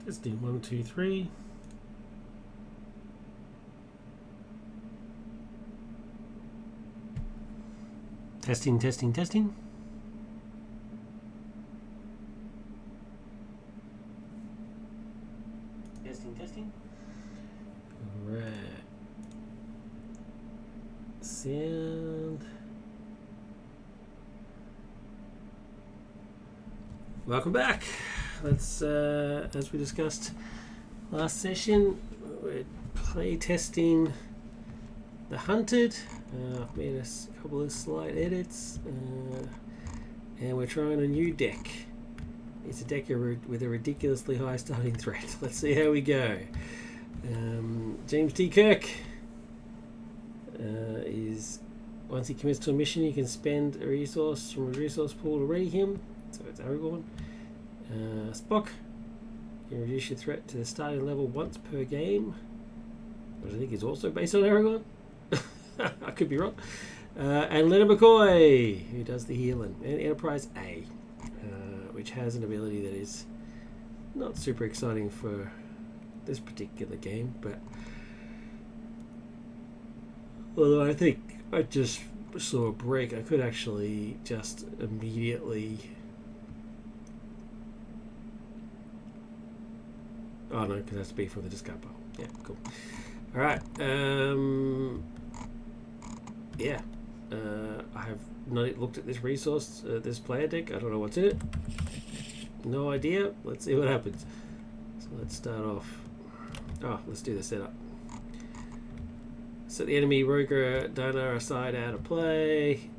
Let's do 1, 2, 3. Testing, testing, testing. Testing, testing. Alright. Sound. Welcome back. Let's, as we discussed last session, we're play testing The Hunted. I've made a couple of slight edits, and we're trying a new deck. It's a deck with a ridiculously high starting threat. Let's see how we go. James T. Kirk is, once he commits to a mission, he can spend a resource from a resource pool to ready him. So it's Aragorn. Spock, you can reduce your threat to the starting level once per game, which I think is also based on Aragorn. I could be wrong. And Leonard McCoy, who does the healing, and Enterprise A, which has an ability that is not super exciting for this particular game, but although I think I just saw a break, I could actually just immediately. Oh no, because it has to be from the discard pile. Yeah, cool. All right. Yeah. I have not looked at this resource, this player deck. I don't know what's in it. No idea. Let's see what happens. So let's start off. Oh, let's do the setup. Set the enemy Roger Donor aside out of play.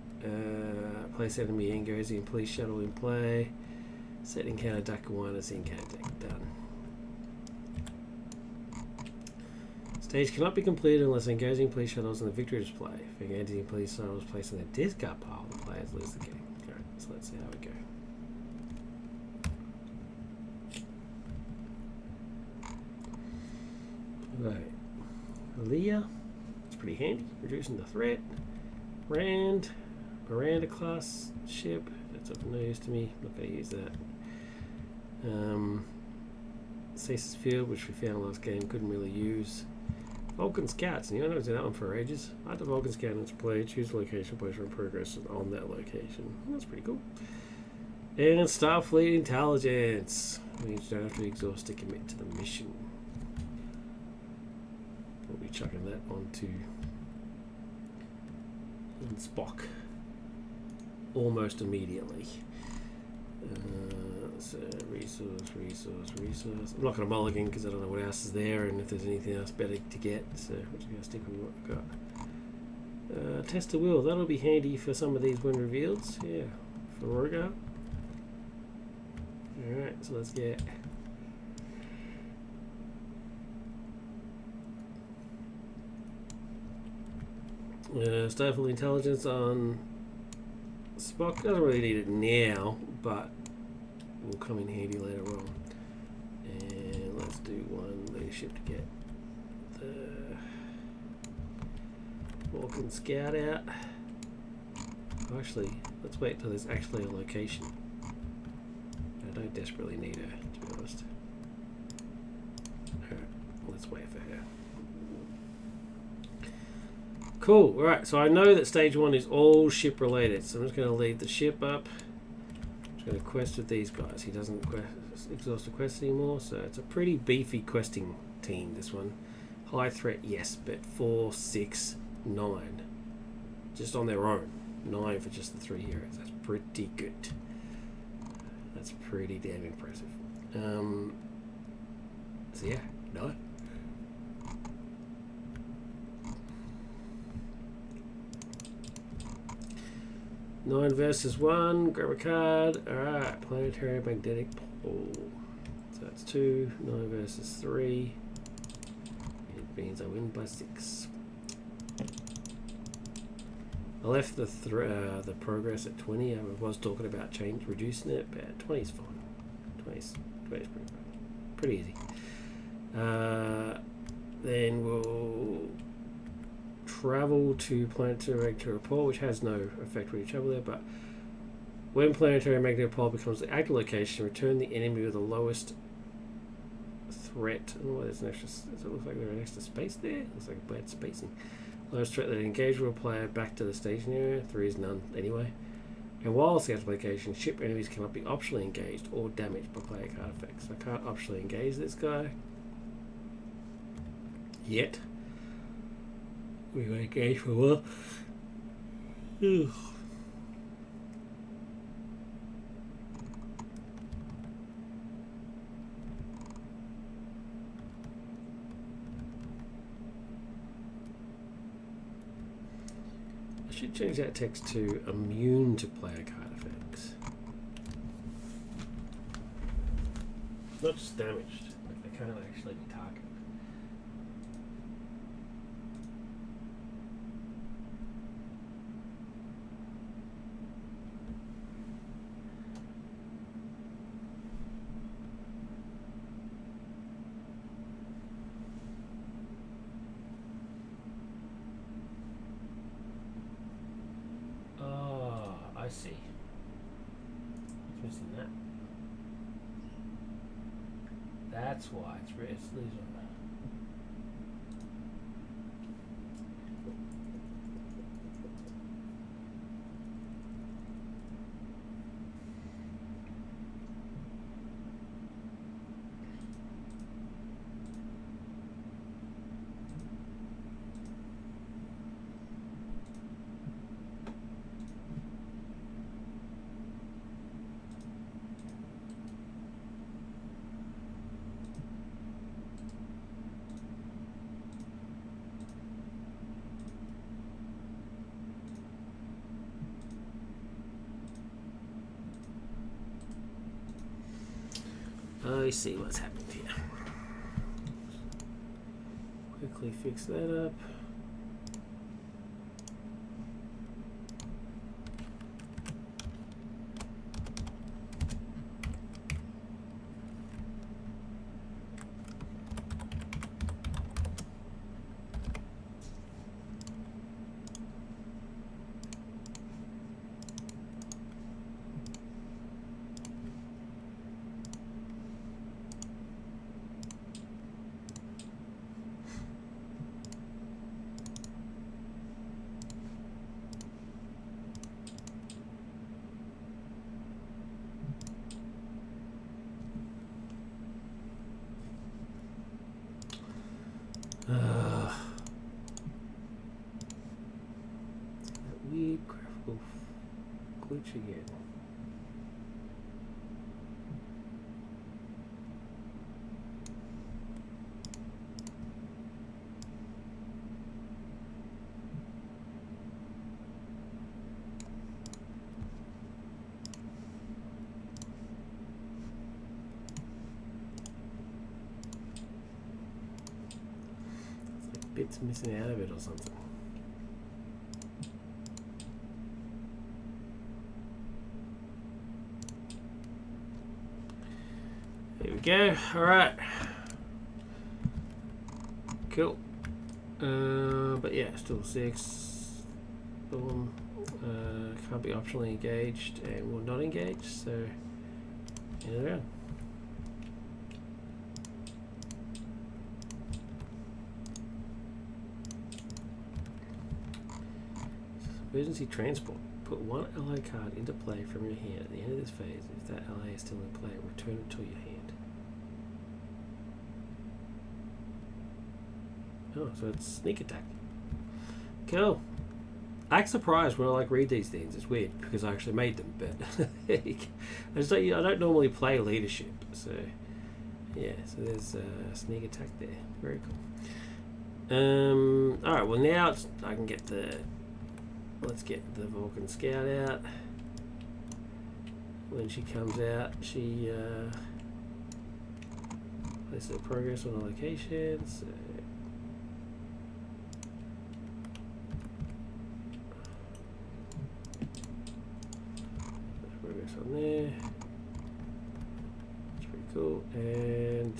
Place enemy Engozing police shuttle in play. Set encounter duck 1 as encounter deck. Done. Stage cannot be completed unless engaging police shuttles in the victory display. If engaging police shuttles placed in the discard pile, the players lose the game. Alright, so let's see how we go. Right. Leah. It's pretty handy. Reducing the threat. Miranda class ship. That's of no use to me. Not going to use that. Stasis Field, which we found last game, couldn't really use. Vulcan Scouts, and you haven't seen that one for ages. Add the Vulcan Scout into play, choose a location, place your progress on that location. That's pretty cool. And Starfleet Intelligence. Means you don't have to exhaust to commit to the mission. We'll be chucking that onto Spock almost immediately. So resource. I'm not going to mulligan because I don't know what else is there and if there's anything else better to get. So we're just going to stick with what we've got. Test of will. That'll be handy for some of these when revealed. Yeah, for Rogar. Alright, so let's get. Starfleet Intelligence on Spock. Doesn't really need it now, but will come in handy later on. And let's do one leadership to get the Vulcan Scout out. Actually, let's wait till there's actually a location. I don't desperately need her, to be honest. Alright, let's wait for her. Cool, alright, so I know that stage 1 is all ship related, so I'm just going to lead the ship up. Going to quest with these guys. He doesn't exhaust a quest anymore, so it's a pretty beefy questing team, this one. High threat, yes, but 4, 6, 9 just on their own. 9 for just the 3 heroes. That's pretty good. That's pretty damn impressive. So yeah, 9. Nine versus 1, grab a card. Alright, planetary magnetic pole. So that's 2, 9 versus 3. It means I win by 6. I left the progress at 20. I was talking about reducing it, but 20 is fine. 20 is pretty easy. Then we'll travel to planetary magnetic pole, which has no effect when you travel there, but when planetary magnetic pole becomes the active location, return the enemy with the lowest threat. Oh, there's an extra. Does it look like there's an extra space there? Looks like bad spacing. Lowest threat that engages a player back to the station area. There is none anyway. And while scout location, ship enemies cannot be optionally engaged or damaged by player card effects. So I can't optionally engage this guy yet. We won't engage for a while. Ugh. I should change that text to immune to player card effects. Not just damaged, like they can't actually be targeted. I see. It's missing that. That's why it's red. It's these on that. I see what's happened here. Quickly fix that up. That weird graphical glitch again. Bits missing out of it or something. There we go. All right. Cool. But yeah, still 6. Boom. Can't be optionally engaged and will not engage. So in and around. Emergency transport. Put one ally card into play from your hand at the end of this phase. If that ally is still in play, return it to your hand. Oh, so it's sneak attack. Cool. I act surprised when I read these things. It's weird because I actually made them, but I don't normally play leadership. So yeah, so there's sneak attack there. Very cool. All right. Well, now I can get the. Let's get the Vulcan Scout out. When she comes out, she places her progress on a location. So progress on there. That's pretty cool. And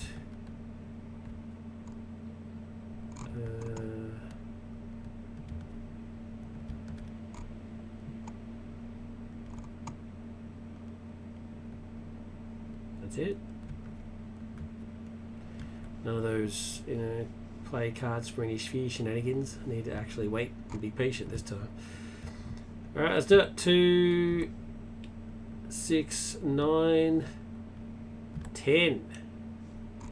that's it. None of those, you know, play cards for any shenanigans. I need to actually wait and be patient this time. Alright, let's do it. 2, 6, 9, 10.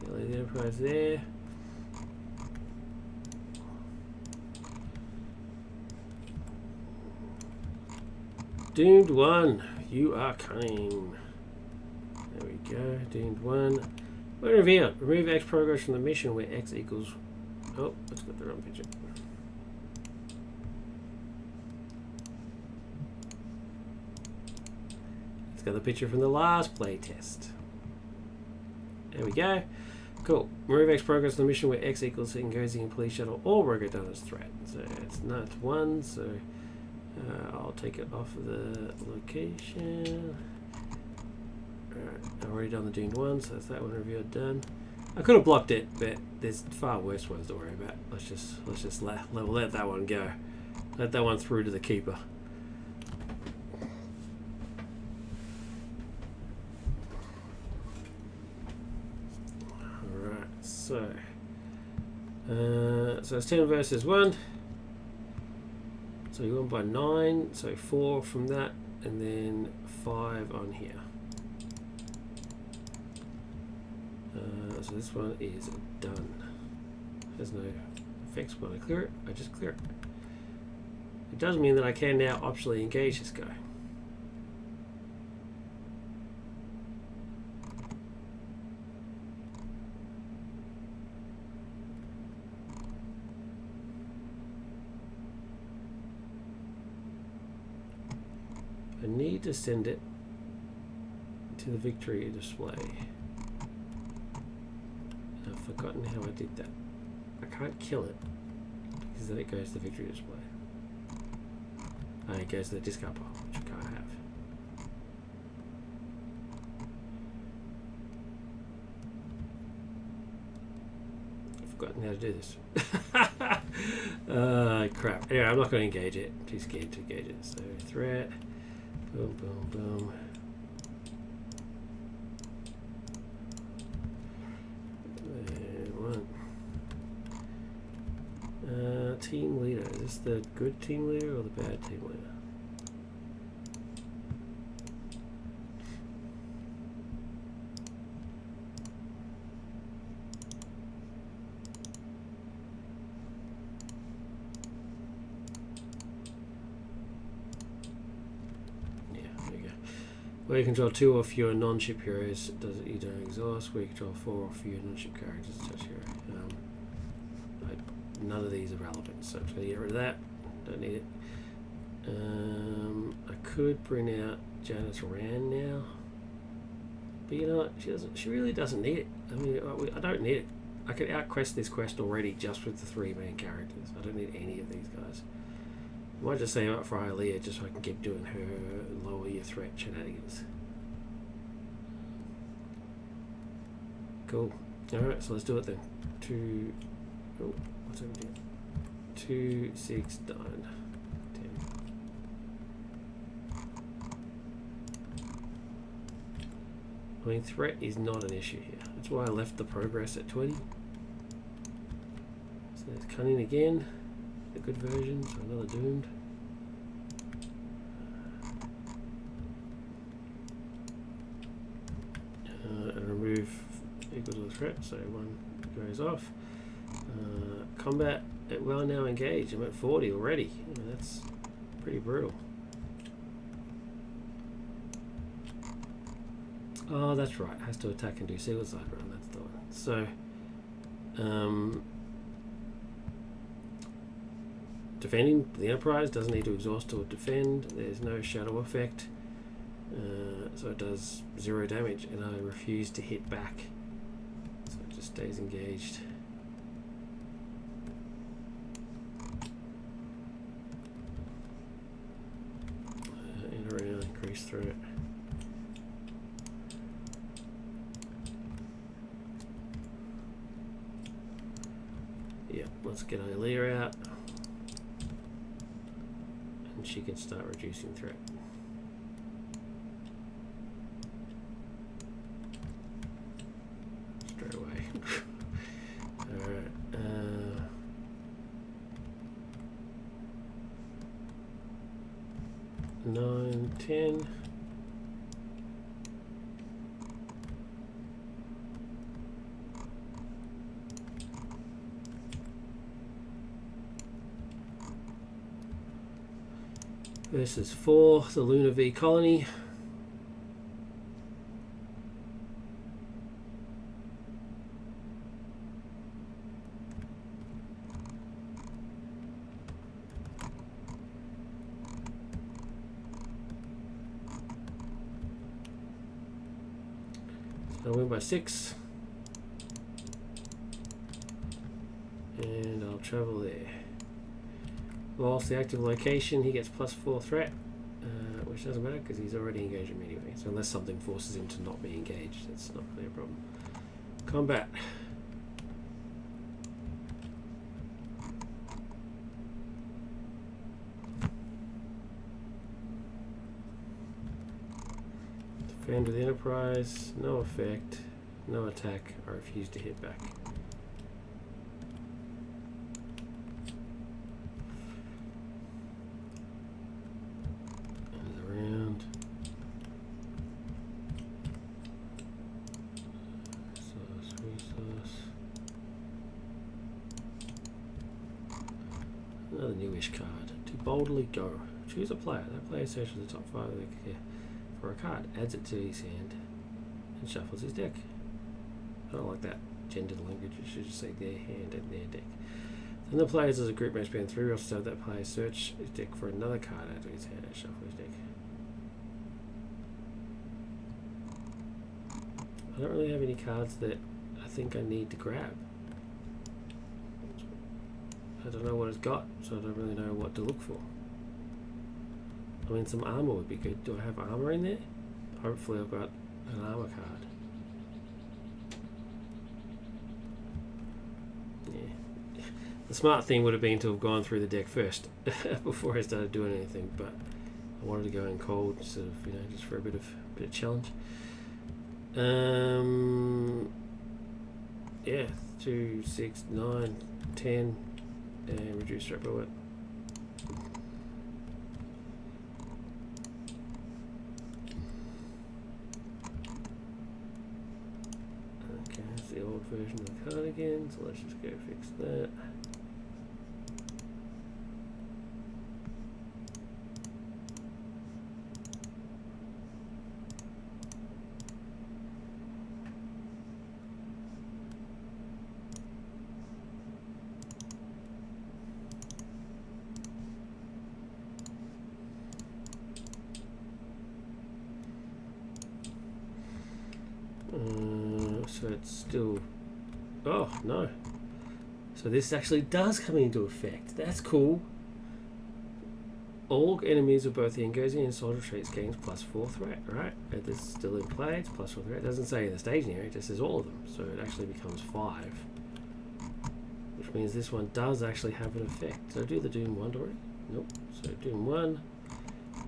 The Enterprise there. Doomed 1, you are cunning. There we go, doomed 1. We're revealed. Remove X progress from the mission where X equals. Oh, let's get the wrong picture. Let's get the picture from the last playtest. There we go. Cool. Remove X progress from the mission where X equals engaging police shuttle or rogue done as threat. So it's not 1, so I'll take it off of the location. Alright, I've already done the doomed 1, so that's that one revealed done. I could have blocked it, but there's far worse ones to worry about. Let's just let that one go. Let that one through to the keeper. Alright, so it's 10 versus 1. So you won by 9, so 4 from that, and then 5 on here. So this one is done. There's no effects when I clear it. I just clear it. It does mean that I can now optionally engage this guy. I need to send it to the victory display. I've forgotten how I did that. I can't kill it because then it goes to the victory display. And it goes to the discard pile, which I can't have. I've forgotten how to do this. Crap. Anyway, I'm not going to engage it. I'm too scared to engage it. So threat. Boom, boom, boom. Team leader. Is this the good team leader or the bad team leader? Yeah, there you go. Where you control 2 or fewer non-ship heroes, you don't exhaust. Where you control 4 or fewer non-ship characters, touch hero. None of these are relevant, so I'm just going to get rid of that. Don't need it. I could bring out Janice Rand now, but you know what? She really doesn't need it. I mean, I don't need it. I could outquest this quest already just with the 3 main characters. I don't need any of these guys. I might just say I'm up for Hylia just so I can keep doing her lower your threat shenanigans. Cool. Alright, so let's do it then. 2. Oh, what's over here? 2, 6, 9, 10. I mean, threat is not an issue here. That's why I left the progress at 20. So there's cunning again, the good version, so another doomed. And remove equal to the threat, so 1 goes off. Combat at well now engaged. I'm at 40 already. I mean, that's pretty brutal. Oh, that's right. Has to attack and do suicide run. That's the one. So, defending the Enterprise doesn't need to exhaust or defend. There's no shadow effect. So it does 0 damage, and I refuse to hit back. So it just stays engaged. Increase through it. Yeah, let's get Hylia out, and she can start reducing threat. Straight away. 10. Versus 4, the Lunar V Colony. So I'll win by 6. And I'll travel there. Whilst the active location, he gets +4 threat, which doesn't matter because he's already engaged him anyway. So unless something forces him to not be engaged, that's not really a problem. Combat. Defend with Enterprise, no effect, no attack. I refuse to hit back. Another newish card. To boldly go. Choose a player. That player searches the top 5 of the deck for a card, adds it to his hand, and shuffles his deck. I don't like that gendered language. It should just say their hand and their deck. Then the players as a group may spend 3 rounds to have that player search his deck for another card, add to his hand, and shuffle his deck. I don't really have any cards that I think I need to grab. I don't know what it's got, so I don't really know what to look for. I mean, some armor would be good. Do I have armor in there? Hopefully I've got an armor card. Yeah. The smart thing would have been to have gone through the deck first before I started doing anything, but I wanted to go in cold, sort of, you know, just for a bit of challenge. Yeah, 2, 6, 9, 10. And reduce threat by what? Okay, that's the old version of the card again, so let's just go fix that. So it's still, oh no, so this actually does come into effect. That's cool. All enemies of both the Ngozi and Soldier traits gains +4 threat, right? And this is still in play, it's +4 threat. It doesn't say in the staging area, it just says all of them, so it actually becomes 5, which means this one does actually have an effect. Did I do the Doom 1 already? Nope. So Doom 1,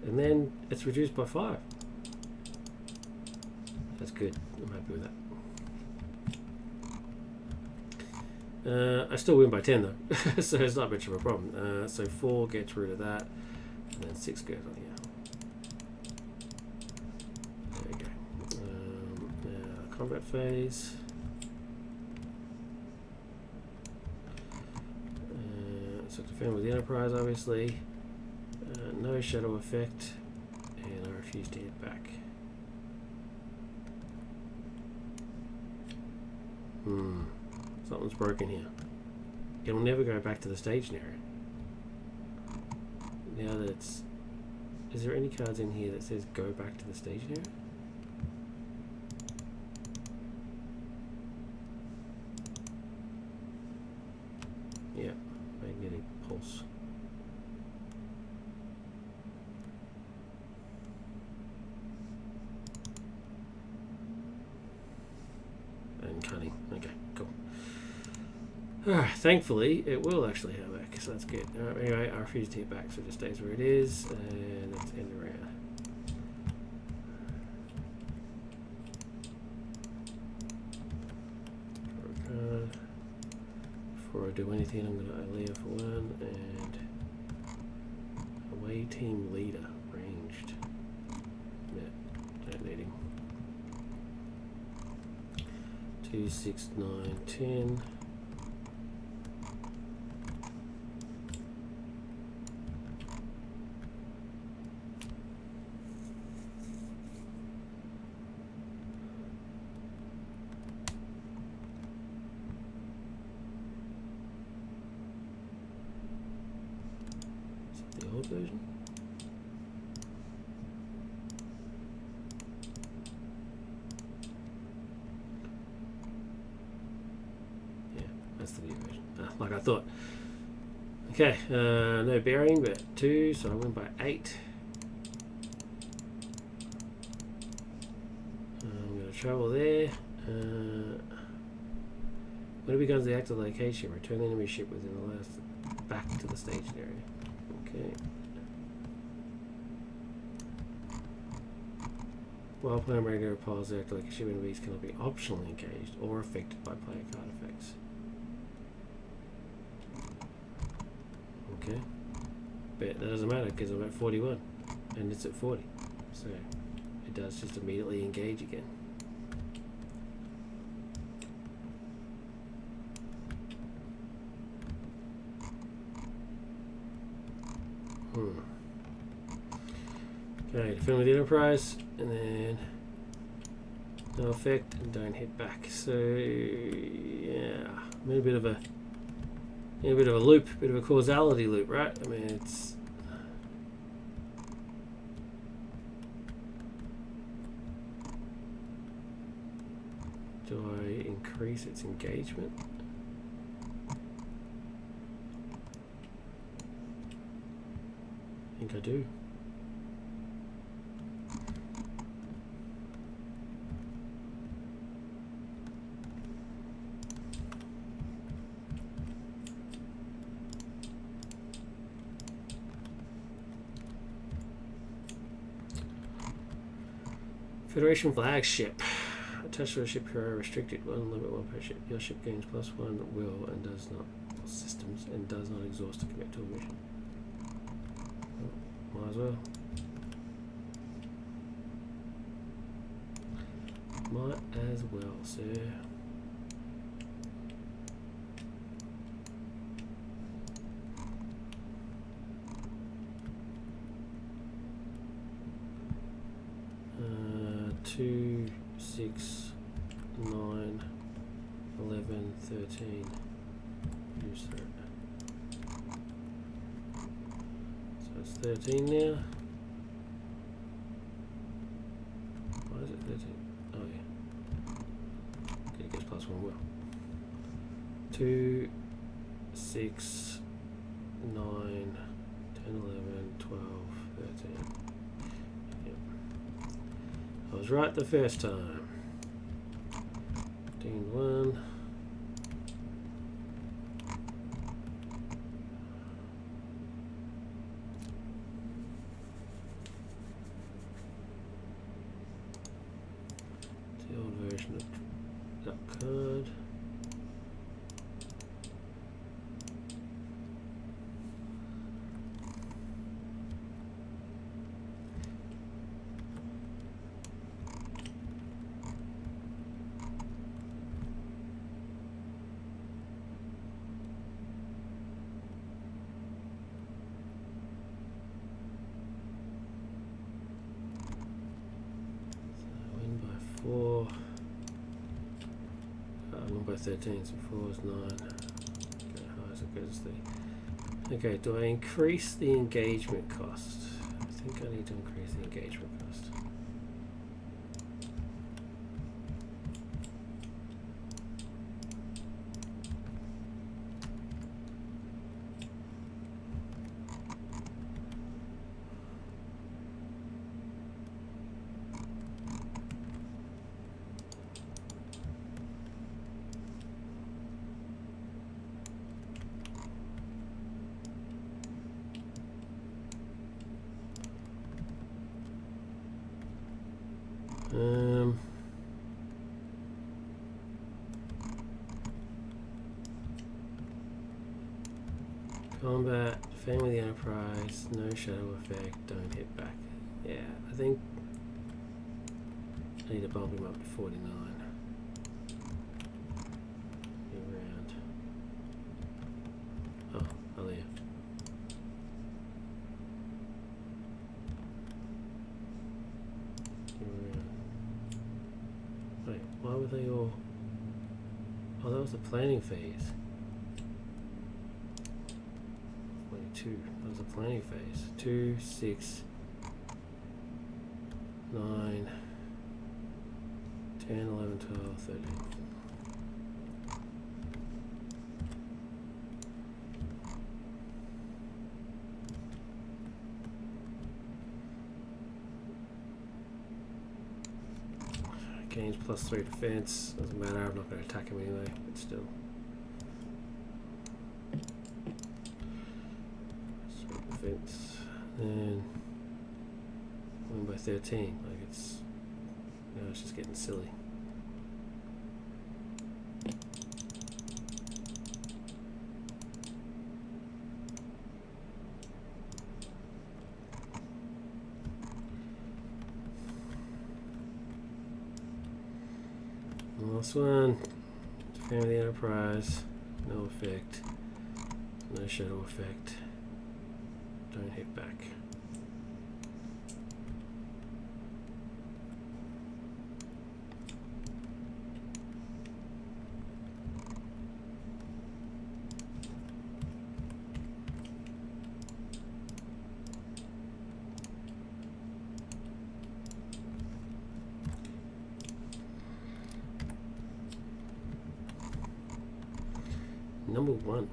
and then it's reduced by 5. That's good. I'm happy with that. I still win by 10 though, so it's not much of a problem. So 4 gets rid of that, and then 6 goes on here. There we go. Now combat phase. So defend with the Enterprise, obviously. No shadow effect, and I refuse to hit back. Something's broken here. It'll never go back to the staging area. Now that it's... Is there any cards in here that says go back to the staging area? Yeah, magnetic pulse. And cunning. Okay, cool. Thankfully, it will actually have back, so that's good. Anyway, I refuse to hit back, so it just stays where it is, and let's end the round. Before I do anything, I'm going to Alea for 1, and away team leader, ranged. detonating. 2, 6, 9, 10. Is that the old version? That's the new version, like I thought. Okay, no bearing, but 2, so I went by 8. I'm going to travel there. When it becomes the active location, return the enemy ship within the last back to the staging area. Okay. While playing regular piles, the active location enemies cannot be optionally engaged or affected by player card effects. Okay, but that doesn't matter because I'm at 41 and it's at 40, so it does just immediately engage again. Okay, defend with the Enterprise, and then no effect and don't hit back. So yeah, I'm in a bit of a loop, bit of a causality loop, right? I mean, it's do I increase its engagement? I think I do. Federation flagship. Attached to a ship hero restricted. One limit, one per ship. Your ship gains +1 will and does not systems and does not exhaust to commit to a mission. Well, might as well. Might as well, sir. Two, 6, 9, 11, 13. Use that. So it's 13 now. Why is it 13? Oh yeah. Okay, it gets +1 well. 2, 6, 9, 10, 11, 12, 13. I was right the first time. 1. The old version of that card. Four. I went by 13, so 4 is 9. Okay, how is it goes to 3. Okay, do I increase the engagement cost? I think I need to increase the engagement cost. Combat, defend with the Enterprise, no shadow effect, don't hit back. Yeah, I think I need to bump him up to 49. Around. Oh, I'll leave. Wait, why were they all... Oh, that was the planning phase. 22, that was the planning phase. 2, 6, 9, 10, 11, 12, 13. Gains +3 defense. Doesn't matter, I'm not going to attack him anyway, but still. 3 defense. And win by 13. Like it's. Now it's just getting silly. Last one, Family Enterprise, no effect, no shadow effect, don't hit back. Number 1.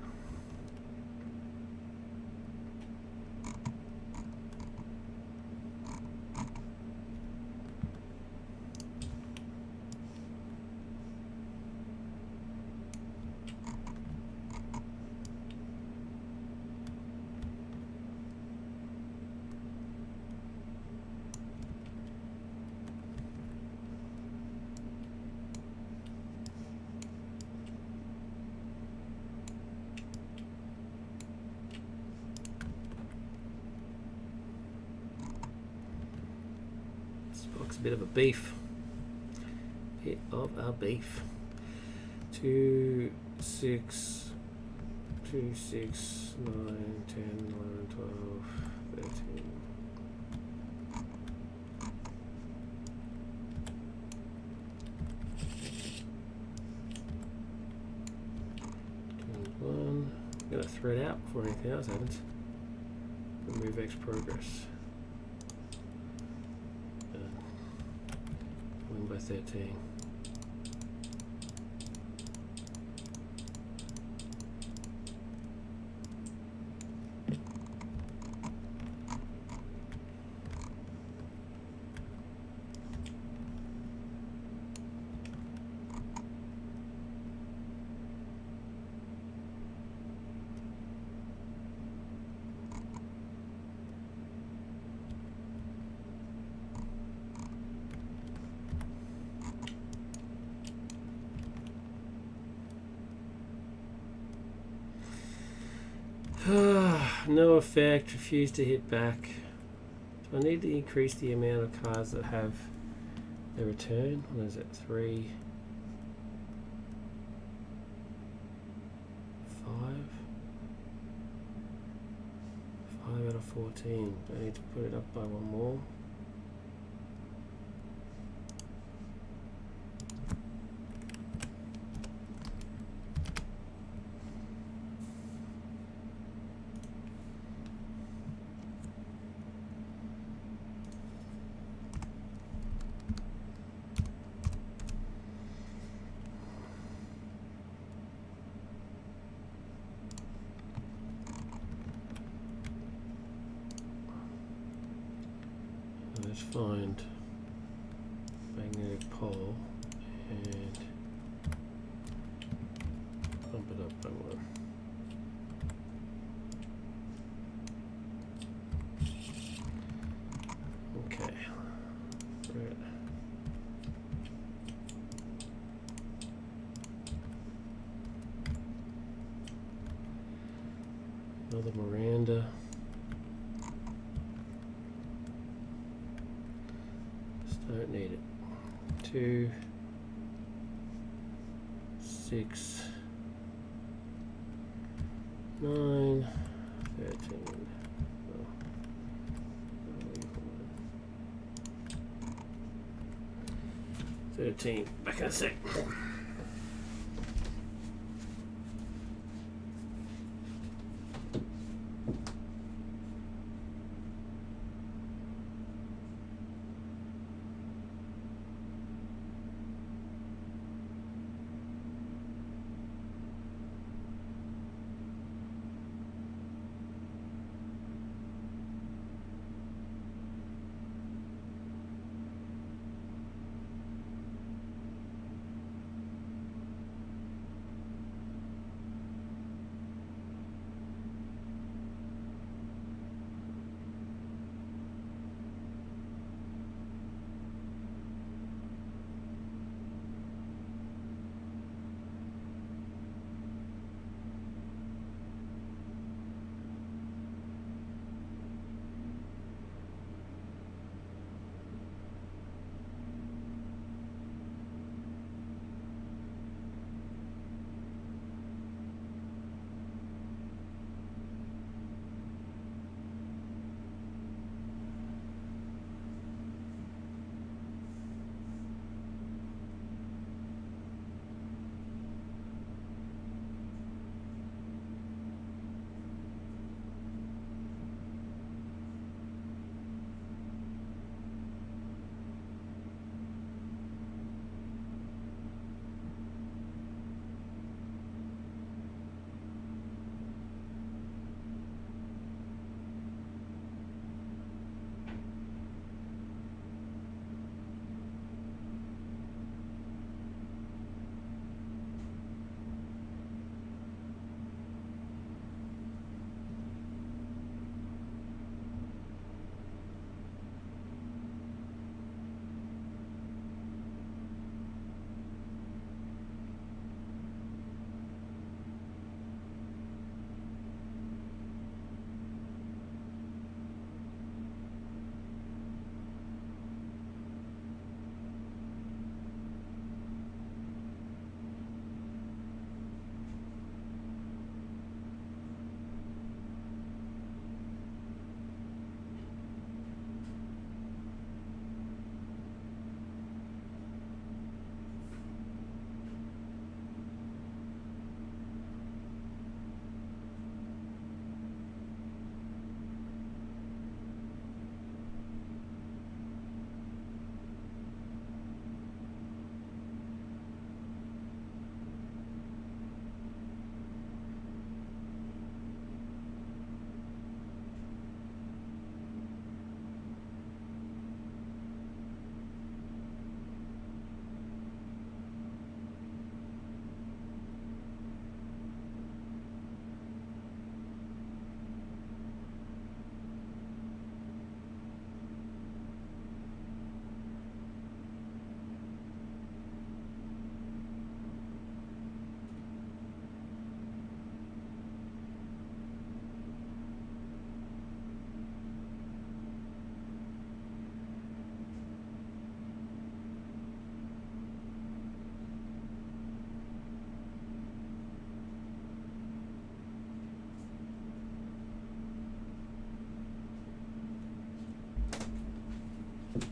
Spock's a bit of a beef. Bit of a beef. 2, 6, 2, 6, 9, 10, 11, 12, 13. I'm going to thread out before anything else happens. Remove X progress. Win by 13. No effect, refuse to hit back. Do I need to increase the amount of cards that have a return? What is it? 3, 5 out of 14. Do I need to put it up by one more? Let's find magnetic pole and bump it up by 1. Okay. Right. Another Miranda. Don't need it. 2, 6, 9, 13. 13. Back in a sec.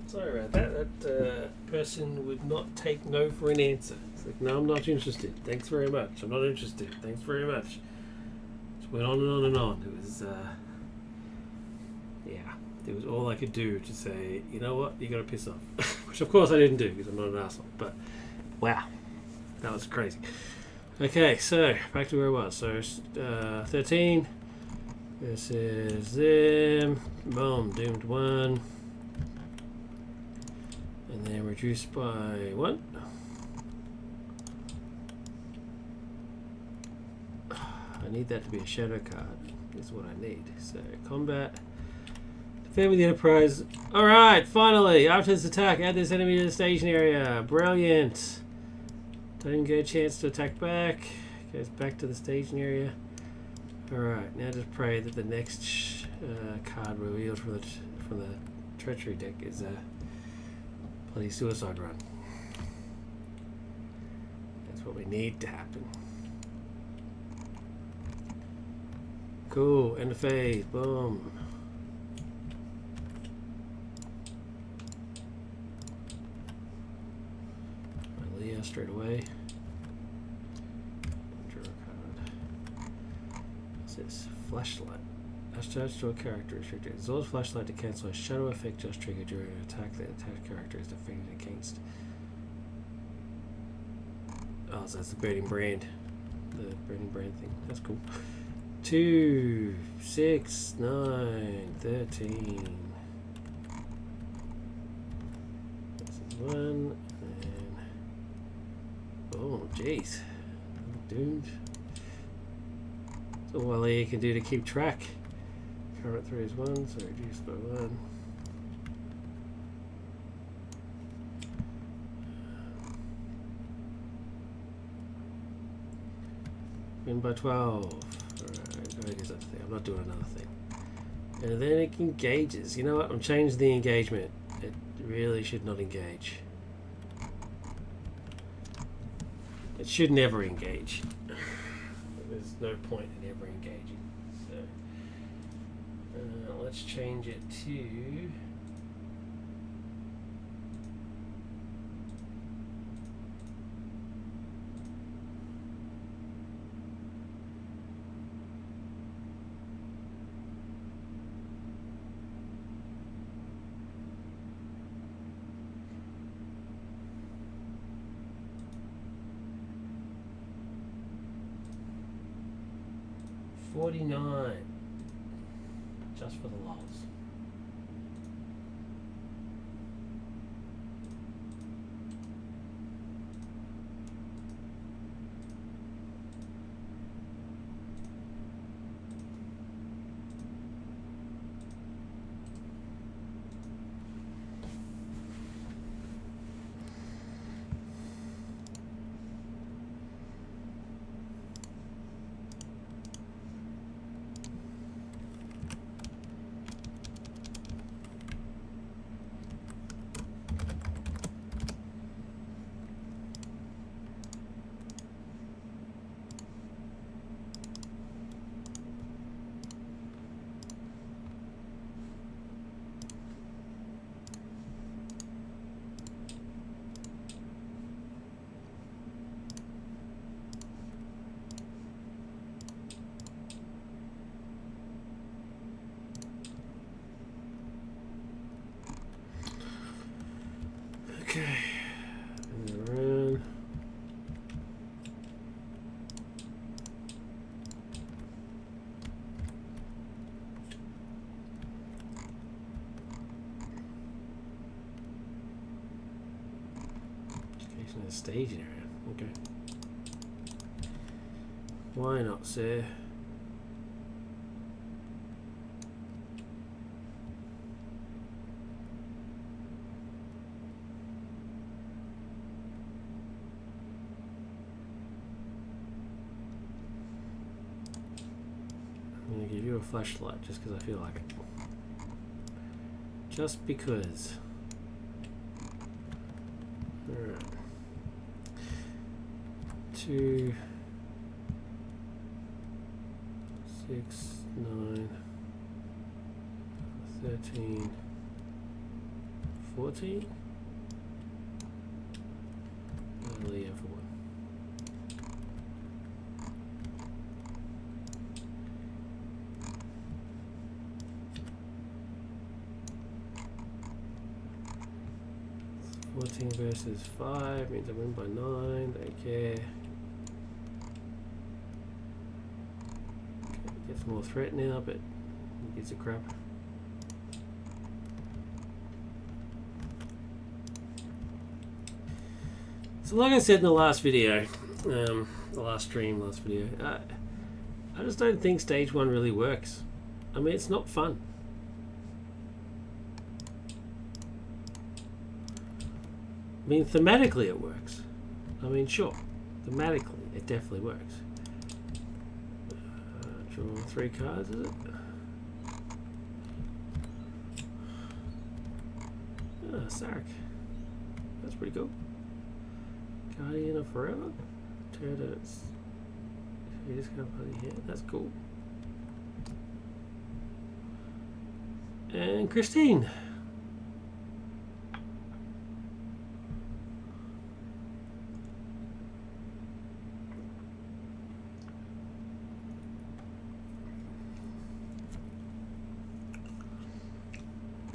Sorry about that. That person would not take no for an answer. It's like, no, I'm not interested. Thanks very much. I'm not interested. Thanks very much. Just went on and on and on. It was, yeah, it was all I could do to say, you know what, you got to piss off. Which, of course, I didn't do because I'm not an asshole. But, wow, that was crazy. Okay, so back to where I was. So, 13 versus them. Boom, doomed 1. And then reduced by 1. I need that to be a shadow card, is what I need. So, combat. Defend with the Enterprise. Alright, finally! After this attack, add this enemy to the staging area. Brilliant! Don't even get a chance to attack back. Goes back to the staging area. Alright, now just pray that the next card revealed from the treachery deck is a bloody suicide run. what we need to happen. Cool, end of phase, boom. Leah straight away. Draw a card. What's this? Flashlight. Attached to a character restricted. Exhaust flashlight to cancel a shadow effect just triggered during an attack. The attacked character is defended against. Oh, so that's the burning brand. The burning brand thing. That's cool. 2, 6, 9, 13. This is 1. And oh, jeez. I'm doomed. So all you can do to keep track. Current 3 is 1, so reduced by 1. Win by 12. Alright, I guess that's the thing. I'm not doing another thing. And then it engages. You know what? I'm changing the engagement. It really should not engage. It should never engage. There's no point in ever engaging. So let's change it to $49, just for the lulz. Okay. And around. Education and staging area. Okay. Why not, sir? I'm gonna give you a flashlight just because I feel like it. Just because. Alright. 2, 6, 9, 13, 14. I'll leave for one. Fourteen versus 5 means I win by 9. Don't care. Okay, gets more threat now, but he gives a crap. So like I said in the last video, the last video, I just don't think stage 1 really works. I mean, it's not fun. I mean, thematically it works. I mean, sure, thematically it definitely works. Draw 3 cards, is it? Ah, Sarek. That's pretty cool. Guardian of Forever. Turtles. You just gonna put it here. That's cool. And Christine.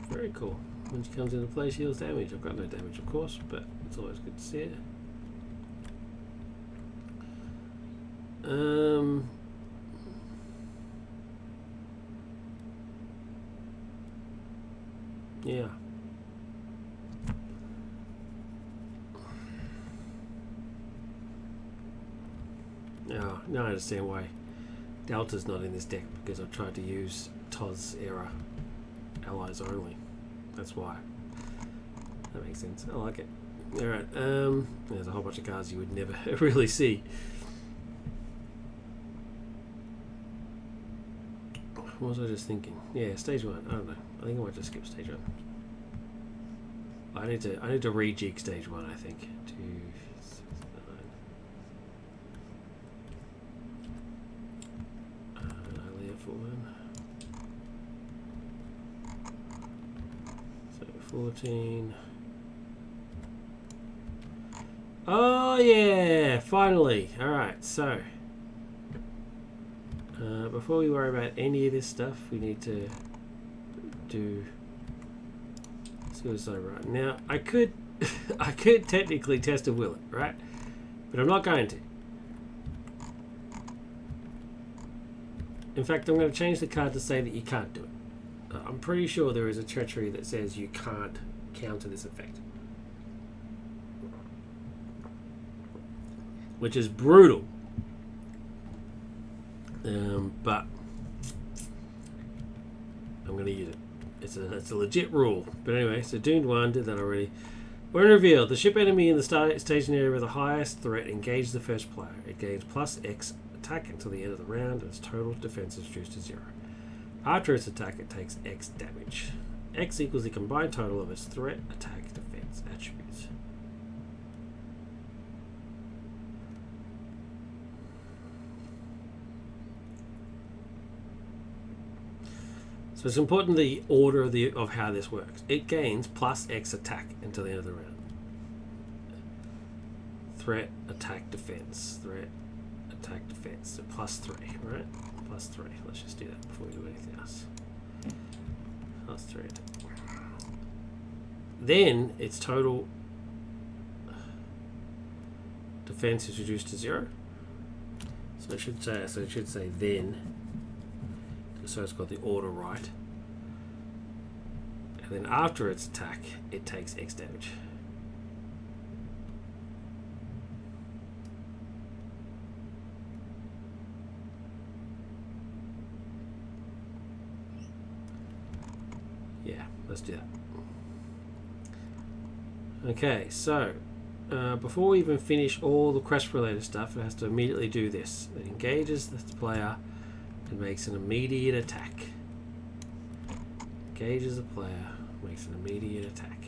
Very cool. When she comes into play, she deals damage. I've got no damage, of course, but it's always good to see it. Yeah. Now I understand why Delta's not in this deck, because I tried to use TOS era allies only. That's why. That makes sense. I like it. Alright, there's a whole bunch of cards you would never really see. What was I just thinking? Yeah, stage 1. I don't know. I think I might just skip stage 1. I need to rejig stage 1, I think. 2, 6, 9. I leave for 1. So 14. Oh yeah, finally. Alright, so before we worry about any of this stuff, we need to do suicide right. Now I could I could technically test a will it, right? But I'm not going to. In fact, I'm going to change the card to say that you can't do it. I'm pretty sure there is a treachery that says you can't counter this effect, which is brutal. But I'm going to use it. It's a legit rule. But anyway, so Doomed 1, did that already. When revealed, the ship enemy in the staging area with the highest threat engages the first player. It gains plus X attack until the end of the round, and its total defense is reduced to 0. After its attack, it takes X damage. X equals the combined total of its threat, attack, defense attributes. So it's important the order of how this works. It gains plus X attack until the end of the round. Threat, attack, defense. Threat, attack, defense. So plus 3, right? Plus 3. Let's just do that before we do anything else. Plus 3 attack. Then its total defense is reduced to 0. So it should say then. So it's got the order right. And then after its attack, it takes X damage. Yeah, let's do that. Okay, so before we even finish all the quest related stuff, it has to immediately do this. It engages the player and makes an immediate attack. Engages the player, makes an immediate attack.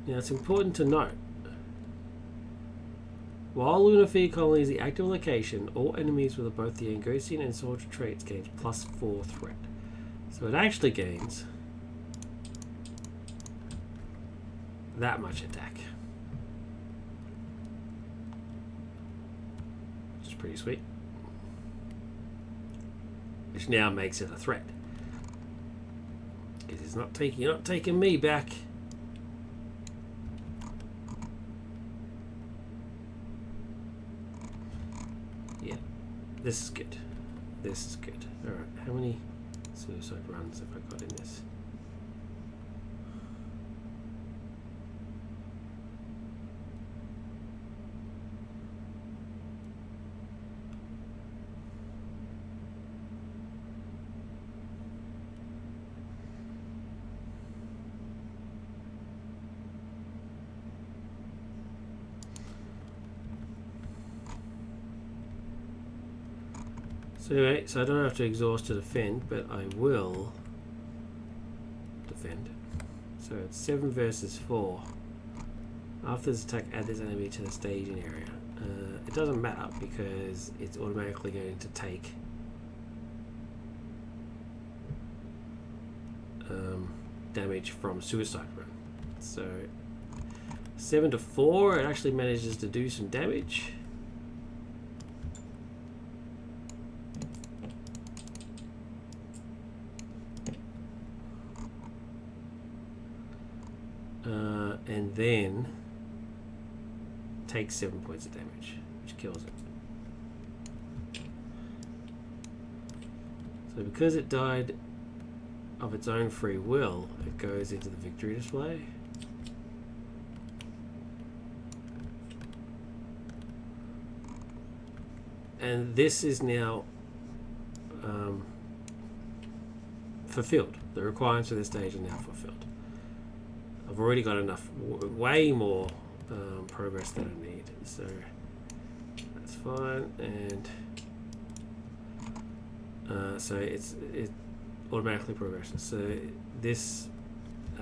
Now it's important to note, while Lunar Fear Colony is the active location, all enemies with both the Angustian and Soldier traits gains plus 4 threat. So it actually gains that much attack. Pretty sweet. Which now makes it a threat. Because it's not taking, you're not taking me back. Yeah, this is good. This is good. Alright, how many suicide runs have I got in this? So anyway, so I don't have to exhaust to defend, but I will defend. So it's 7 versus 4. After this attack, add this enemy to the staging area. It doesn't matter because it's automatically going to take damage from Suicide Run. So 7 to 4, it actually manages to do some damage. And then takes 7 points of damage, which kills it. So because it died of its own free will, it goes into the victory display. And this is now fulfilled. The requirements for this stage are now fulfilled. I've already got enough, way more progress than I need, so that's fine. And so it automatically progresses. So this,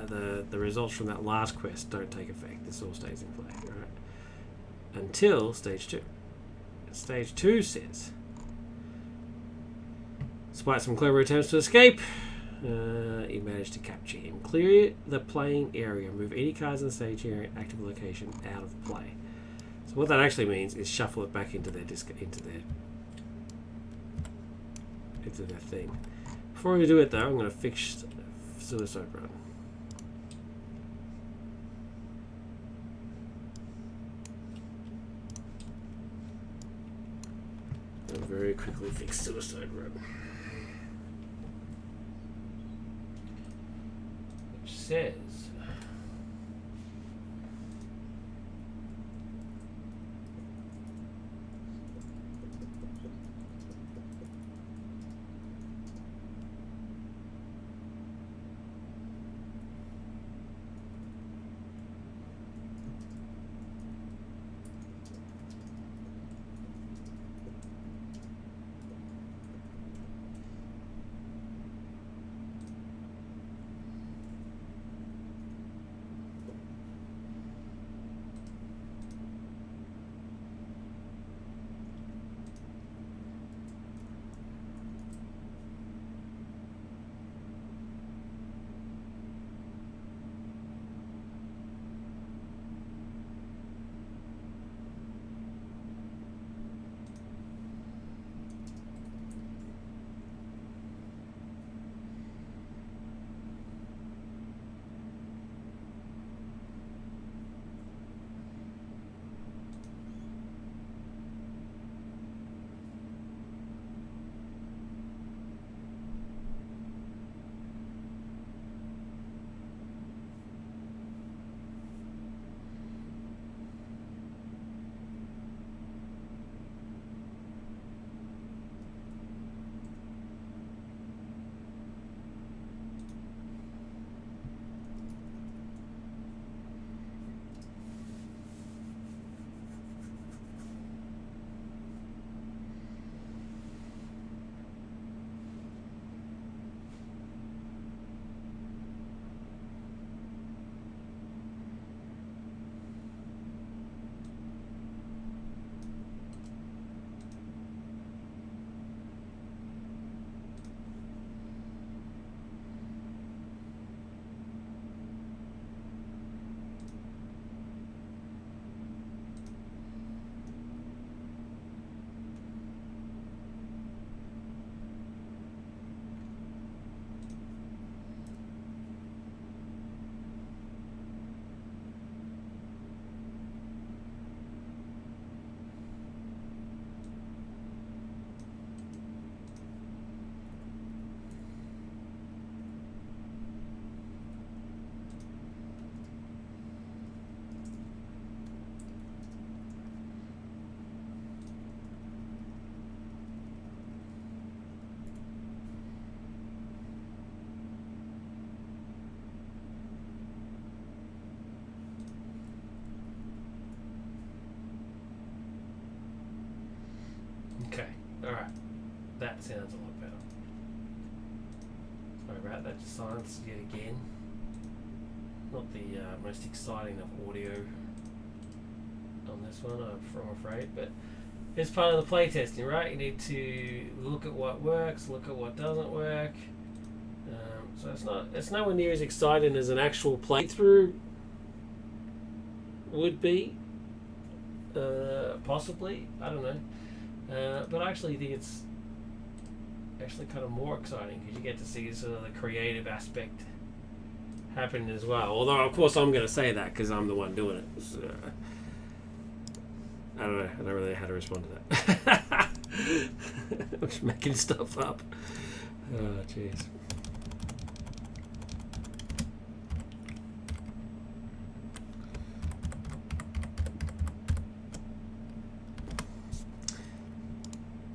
the results from that last quest don't take effect. This all stays in play, right? Until stage 2. Stage 2 says, despite some clever attempts to escape, you managed to capture him. Clear the playing area. Move any cards in the stage area active location out of play. So what that actually means is shuffle it back into their thing. Before we do it though, I'm going to fix Suicide Run. I'll very quickly fix Suicide Run. Says okay, alright. That sounds a lot better. Sorry about that, just silence yet again. Not the most exciting of audio this one, I'm afraid, but it's part of the playtesting, right? You need to look at what works, look at what doesn't work. So it's nowhere near as exciting as an actual playthrough would be. Possibly, I don't know. But I actually think it's actually kind of more exciting because you get to see sort of the creative aspect happening as well. Although, of course, I'm going to say that because I'm the one doing it. So, I don't know. I don't really know how to respond to that. I'm just making stuff up. Oh, jeez.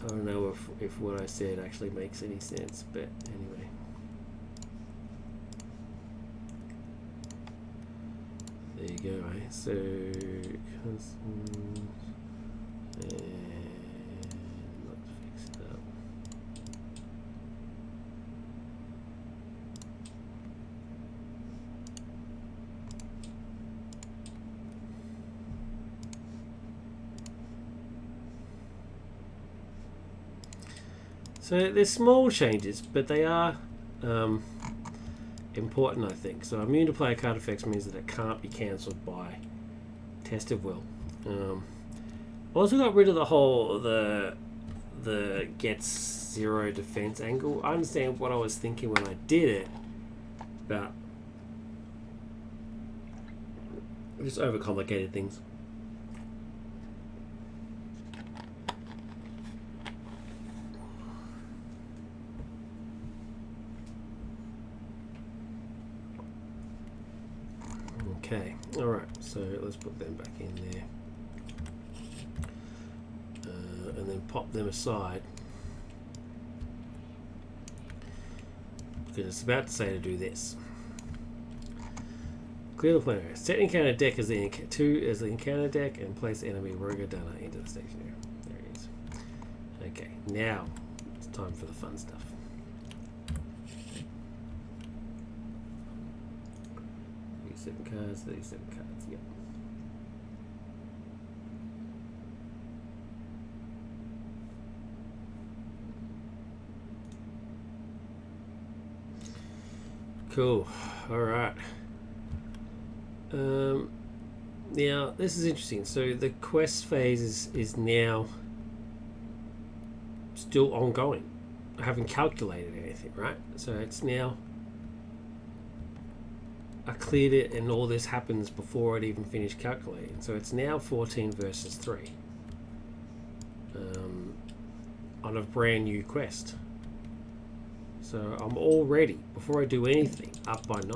I don't know if what I said actually makes any sense, but anyway. There you go, eh? So, customs, and let's fix it up. So there's small changes, but they are important, I think. So immune to player card effects means that it can't be cancelled by test of will. Also got rid of the whole the gets zero defense angle. I understand what I was thinking when I did it, but I just overcomplicated things. Okay, alright, so let's put them back in there. And then pop them aside. Because it's about to say to do this. Clear the player area. Set encounter deck as the encounter deck and place enemy Rogadunna into the station area. There it is. Okay, now it's time for the fun stuff. 37 cards, 37 cards, yep. Cool. All right. Now this is interesting. So the quest phase is now still ongoing. I haven't calculated anything, right? So it's now. I cleared it and all this happens before I'd even finished calculating. So it's now 14 versus 3 on a brand new quest. So I'm already, before I do anything, up by 9.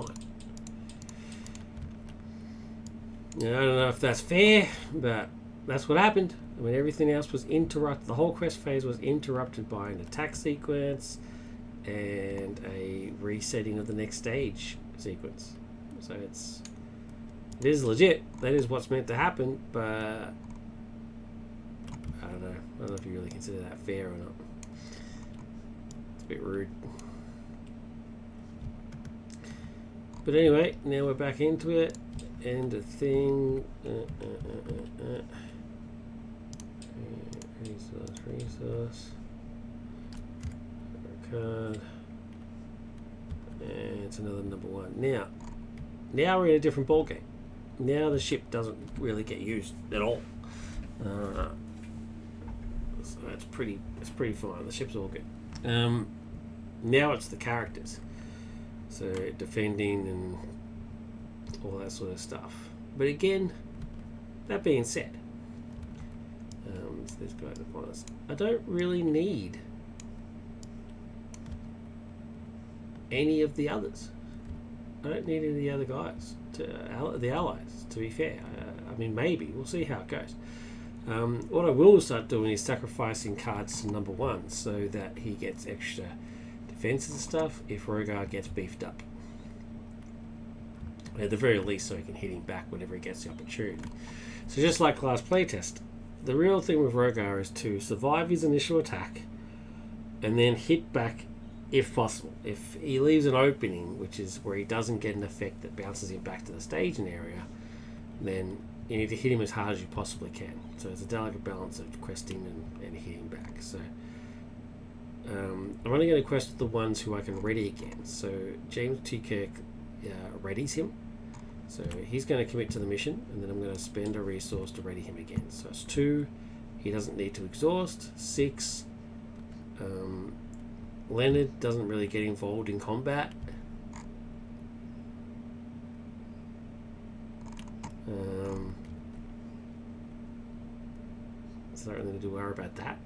Now, I don't know if that's fair, but that's what happened. I mean, everything else was interrupted. The whole quest phase was interrupted by an attack sequence and a resetting of the next stage sequence. So it is legit. That is what's meant to happen, but I don't know. I don't know if you really consider that fair or not. It's a bit rude. But anyway, now we're back into it. And a thing. Resource. Card. And it's another number 1. Now we're in a different ballgame. Now the ship doesn't really get used at all. So it's pretty fine. The ship's all good. Now it's the characters. So defending and all that sort of stuff. But again, that being said, so this guy at the bottom. I don't really need any of the others. I don't need any of the other guys, the allies, to be fair. I mean, maybe. We'll see how it goes. What I will start doing is sacrificing cards to number 1 so that he gets extra defenses and stuff if Rogar gets beefed up. At the very least, so he can hit him back whenever he gets the opportunity. So just like last playtest, the real thing with Rogar is to survive his initial attack and then hit back if possible. If he leaves an opening, which is where he doesn't get an effect that bounces him back to the staging area, then you need to hit him as hard as you possibly can. So it's a delicate balance of questing and hitting back. So I'm only going to quest the ones who I can ready again. So James T. Kirk readies him. So he's going to commit to the mission, and then I'm going to spend a resource to ready him again. So it's 2. He doesn't need to exhaust. 6. Leonard doesn't really get involved in combat. So I don't really need to worry about that.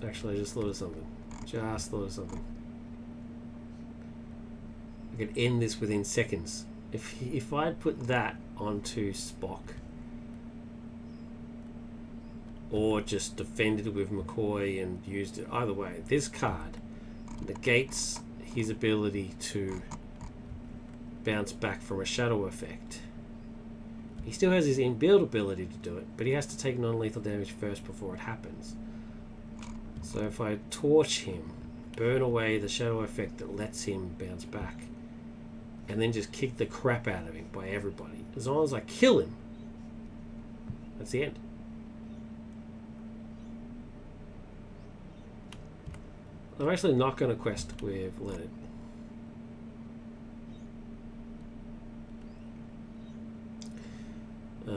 Actually, I just thought of something. I could end this within seconds. If I'd put that onto Spock, or just defended with McCoy and used it, either way, this card negates his ability to bounce back from a shadow effect. He still has his inbuilt ability to do it, but he has to take non-lethal damage first before it happens. So if I torch him, burn away the shadow effect that lets him bounce back, and then just kick the crap out of him by everybody, as long as I kill him, that's the end. I'm actually not going to quest with Leonard.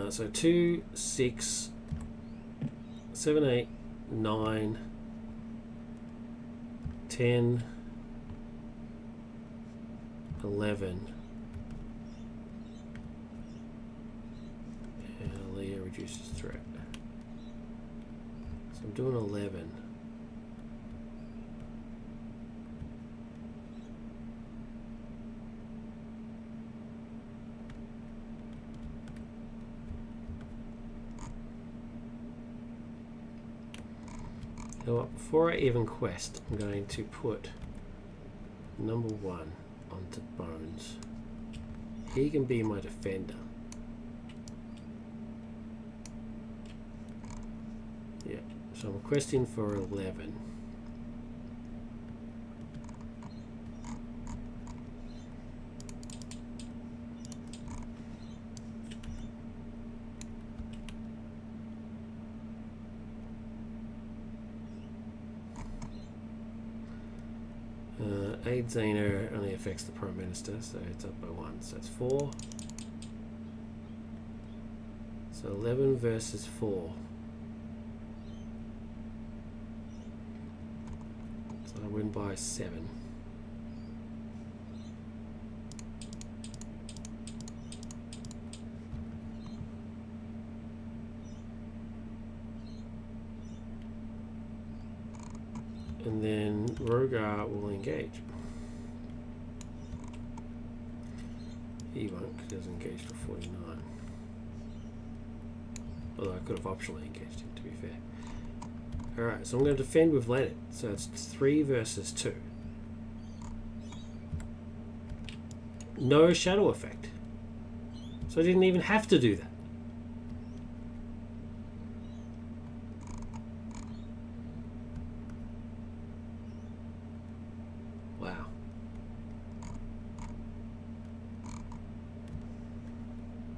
So 2, 6, 7, 8, 9, 10, 11, and Leah reduces threat. So I'm doing 11. You know what, before I even quest, I'm going to put number 1 onto Bones. He can be my defender. Yeah, so I'm questing for 11. Aid Zeno only affects the Prime Minister, so it's up by 1. So it's 4. So 11 versus 4. So I win by 7. And then Rogar will engage. He won't, because he doesn't engage for 49. Although I could have optionally engaged him, to be fair. Alright, so I'm going to defend with Leonard. So it's 3 versus 2. No shadow effect. So I didn't even have to do that. Wow.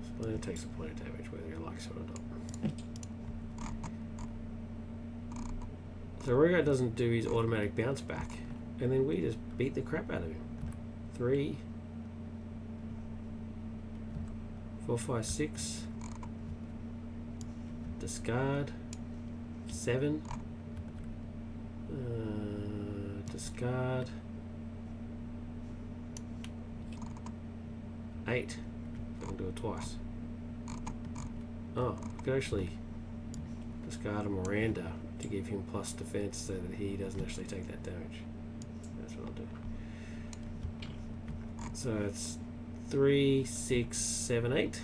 So Leonard takes a point of damage, whether he likes it or not. So Rogar doesn't do his automatic bounce back, and then we just beat the crap out of him. 3, 4, 5, 6. Discard. 7. Discard. 8. I can do it twice. Oh, I could actually discard a Miranda to give him plus defense so that he doesn't actually take that damage. That's what I'll do. So it's 3, 6, 7, 8.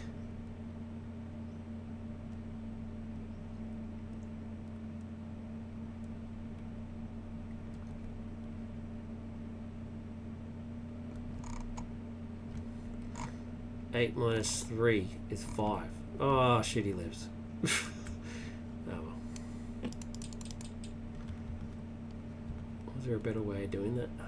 Eight minus 3 is 5. Oh shit, he lives. Oh well. Was there a better way of doing that? I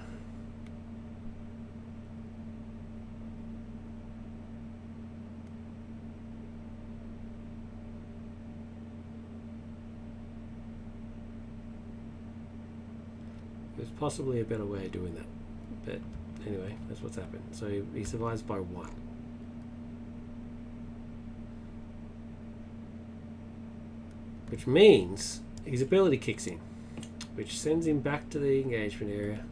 There's possibly a better way of doing that. But anyway, that's what's happened. So he survives by 1. Which means his ability kicks in, which sends him back to the engagement area.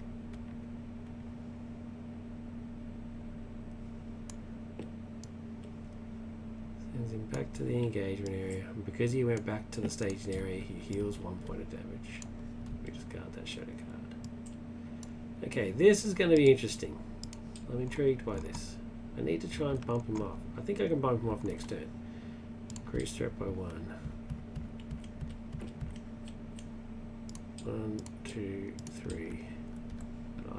Sends him back to the engagement area. And because he went back to the staging area, he heals 1 point of damage. We just got that shadow card. Okay, this is going to be interesting. I'm intrigued by this. I need to try and bump him off. I think I can bump him off next turn. Increase threat by 1. 1, 2, 3.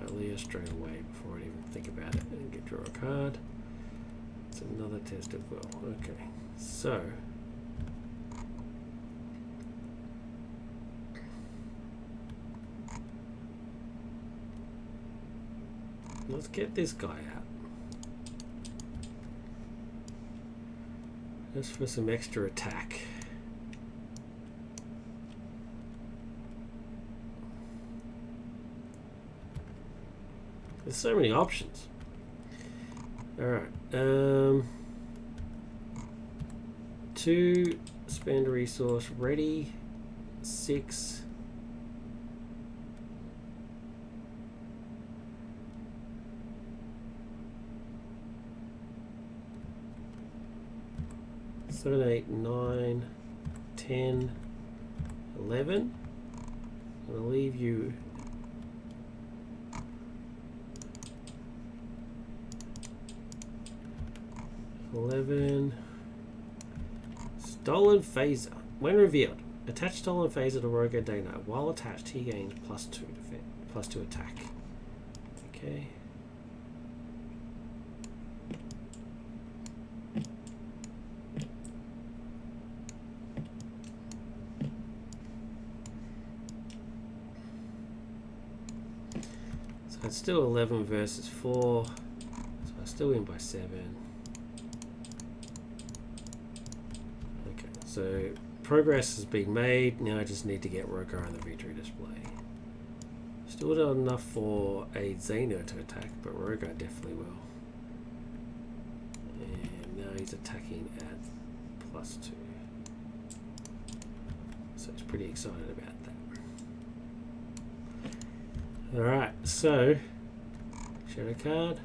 Ilea straight away before I even think about it and get draw a card. It's another test of will. Okay, so let's get this guy out. Just for some extra attack. There's so many options. Alright. 2, spend a resource, ready, 6. Seven, 8, 9, 10, 11. I'm going to leave you 11. Stolen Phaser. When revealed, attach Stolen Phaser to Rogo Dana. While attached, he gains +2 defense, +2 attack. Okay. So it's still 11 versus 4. So I still win by 7. So progress has been made. Now I just need to get Rogar on the victory display. Still not enough for a Xeno to attack, but Rogar definitely will. And now he's attacking at +2. So he's pretty excited about that. Alright, so shadow card.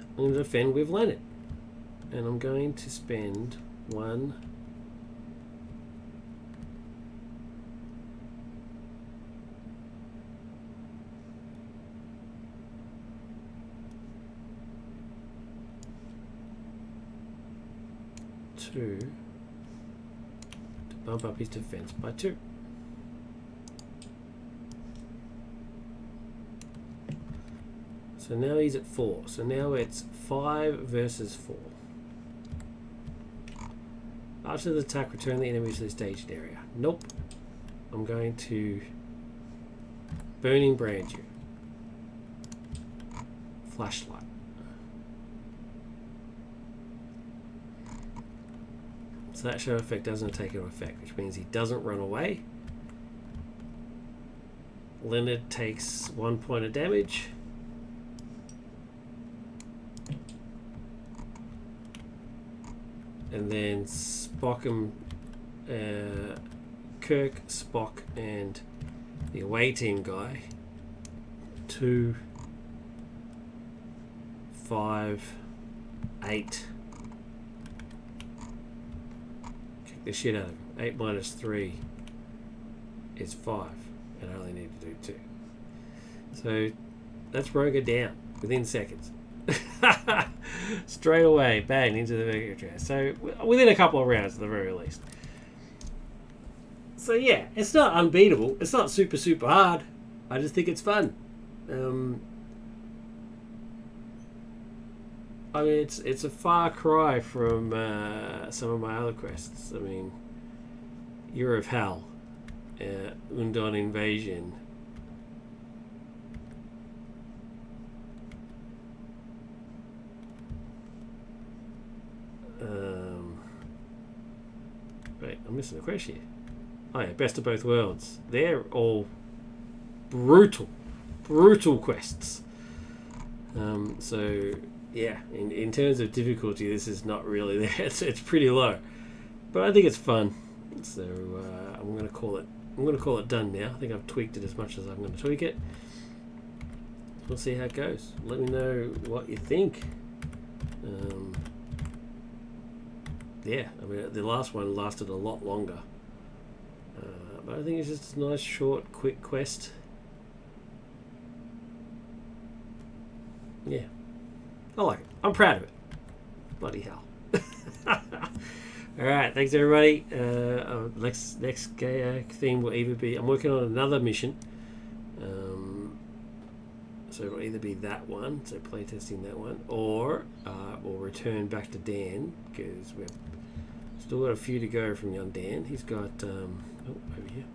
I'm going to defend with Leonard, and I'm going to spend 1 2 to bump up his defense by 2. So now he's at 4. So now it's 5 versus 4. After the attack, return the enemy to the staged area. Nope. I'm going to Burning Brand you. Flashlight. So that show effect doesn't take into effect, which means he doesn't run away. Leonard takes 1 point of damage. And then Spock and Kirk, Spock, and the away team guy. 2, 5, 8. Kick the shit out of him. 8 minus 3 is 5, and I only need to do 2. So that's Roger down within seconds. Straight away, bang, into the victory chair. So within a couple of rounds at the very least. So yeah, it's not unbeatable. It's not super hard. I just think it's fun. I mean, it's a far cry from some of my other quests. I mean, Year of Hell, Undon Invasion. missing a quest here. Oh yeah, best of both worlds. They're all brutal quests. So yeah, in terms of difficulty, this is not really there. It's pretty low, but I think it's fun. So I'm gonna call it done now. I think I've tweaked it as much as I'm going to tweak it. We'll see how it goes. Let me know what you think. Yeah, I mean the last one lasted a lot longer, but I think it's just a nice, short, quick quest. Yeah, I like it. I'm proud of it. Bloody hell. All right, thanks everybody. Next theme will either be, I'm working on another mission, so it'll either be that one, so playtesting that one, or we'll return back to Dan, because we've still got a few to go from young Dan. He's got over here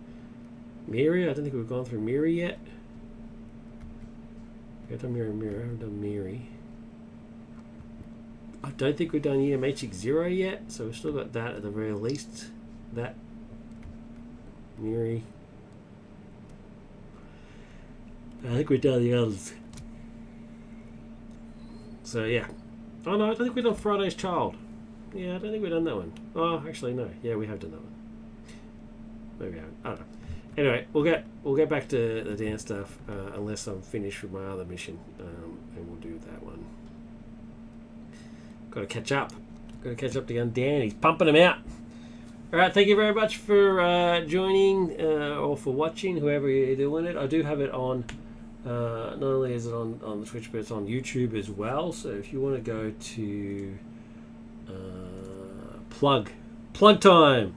Miri. I don't think we've gone through Miri yet. We've done Miri. I haven't done Miri. I don't think we've done EMH 0 yet, so we've still got that at the very least. That Miri. I think we've done the others. So yeah. Oh no, I don't think we've done Friday's Child. Yeah, I don't think we've done that one. Oh, actually no. Yeah, we have done that one. Maybe we haven't. I don't know. Anyway, we'll get back to the dance stuff unless I'm finished with my other mission, and we'll do that one. Got to catch up. Got to catch up to young Dan. He's pumping them out. All right, thank you very much for joining or for watching, whoever you're doing it. I do have it on. Not only is it on the Twitch, but it's on YouTube as well. So if you want to go to plug time.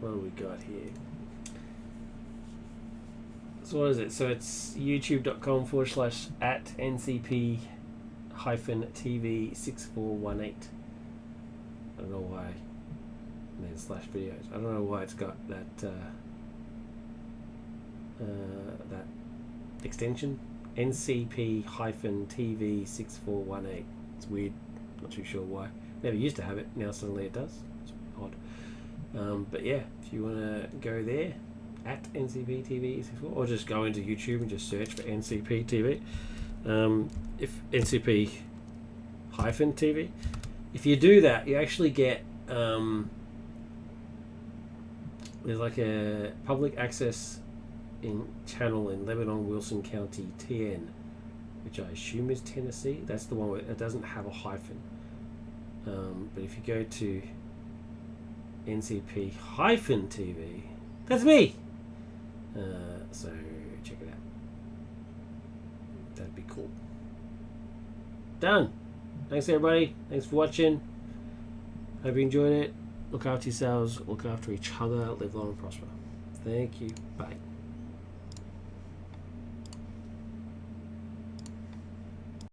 What do we got here? So what is it? So it's youtube.com/@ncp-tv6418. I don't know why. And then /videos. I don't know why it's got that that extension. ncp-tv6418. It's weird. Not too sure why. Never used to have it. Now suddenly it does. It's odd. But yeah, if you want to go there, at ncp-tv64, or just go into YouTube and just search for ncp-tv. If ncp-tv, if you do that, you actually get there's like a public access channel in Lebanon, Wilson County, TN, which I assume is Tennessee. That's the one where it doesn't have a hyphen. But if you go to ncp-tv, that's me. So check it out. That'd be cool. Done. Thanks everybody. Thanks for watching. Hope you enjoyed it. Look after yourselves. Look after each other. Live long and prosper. Thank you. Bye.